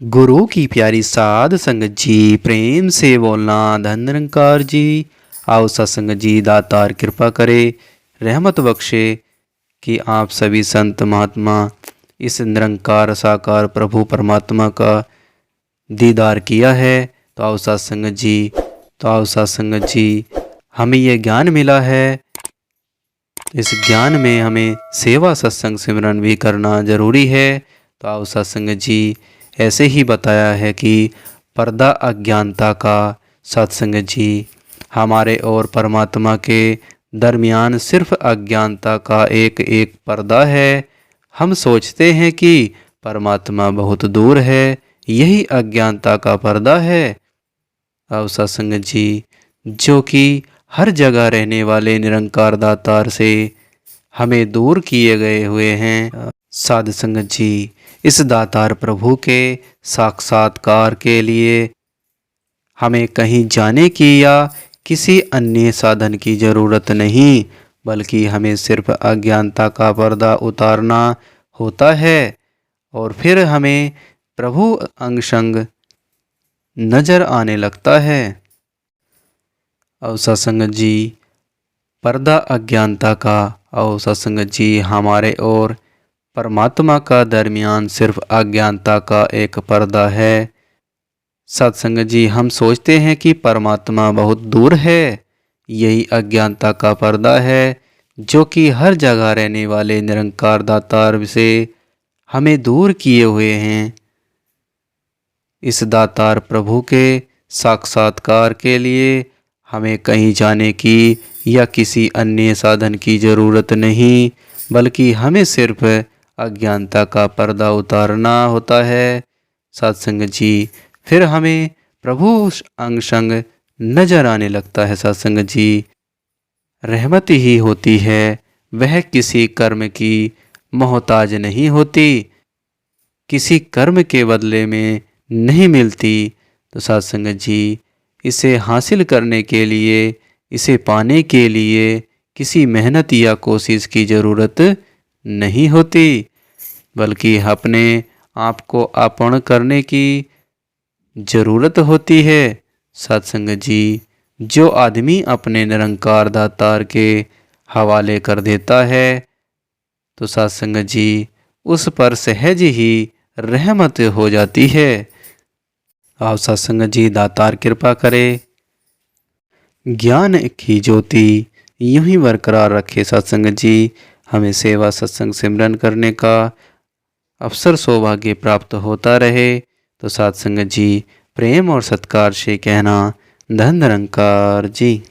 गुरु की प्यारी साध संगत जी, प्रेम से बोलना धन निरंकार जी। आओ सत्संग जी, दातार कृपा करे, रहमत बख्शे कि आप सभी संत महात्मा इस निरंकार साकार प्रभु परमात्मा का दीदार किया है। तो आओ सत्संग जी, हमें यह ज्ञान मिला है। इस ज्ञान में हमें सेवा सत्संग सिमरन भी करना जरूरी है। तो आओ सत्संग जी, ऐसे ही बताया है कि पर्दा अज्ञानता का सत्संग जी, हमारे और परमात्मा के दरमियान सिर्फ अज्ञानता का एक एक पर्दा है। हम सोचते हैं कि परमात्मा बहुत दूर है, यही अज्ञानता का पर्दा है। अब सत्संग जी, जो कि हर जगह रहने वाले निरंकार दातार से हमें दूर किए गए हुए हैं। साध संगत जी, इस दातार प्रभु के साक्षात्कार के लिए हमें कहीं जाने की या किसी अन्य साधन की जरूरत नहीं, बल्कि हमें सिर्फ अज्ञानता का पर्दा उतारना होता है और फिर हमें प्रभु अंग संग नजर आने लगता है। और सत्संग जी, पर्दा अज्ञानता का और सत्संग जी, हमारे और परमात्मा का दरमियान सिर्फ अज्ञानता का एक पर्दा है। सत्संग जी, हम सोचते हैं कि परमात्मा बहुत दूर है, यही अज्ञानता का पर्दा है, जो कि हर जगह रहने वाले निरंकार दातार से हमें दूर किए हुए हैं। इस दातार प्रभु के साक्षात्कार के लिए हमें कहीं जाने की या किसी अन्य साधन की जरूरत नहीं, बल्कि हमें सिर्फ अज्ञानता का पर्दा उतारना होता है। सत्संग जी, फिर हमें प्रभु अंग संग नजर आने लगता है। सत्संग जी, रहमत ही होती है, वह किसी कर्म की मोहताज नहीं होती, किसी कर्म के बदले में नहीं मिलती। तो सत्संग जी, इसे हासिल करने के लिए, इसे पाने के लिए किसी मेहनत या कोशिश की ज़रूरत नहीं होती, बल्कि अपने आप को अर्पण करने की ज़रूरत होती है। सत्संग जी, जो आदमी अपने निरंकार दातार के हवाले कर देता है, तो सत्संग जी, उस पर सहज ही रहमत हो जाती है। आप सत्संग जी, दातार कृपा करे, ज्ञान की ज्योति यूं ही बरकरार रखे। सत्संग जी, हमें सेवा सत्संग सिमरन करने का अवसर सौभाग्य प्राप्त होता रहे। तो सत्संग जी, प्रेम और सत्कार से कहना धन निरंकार जी।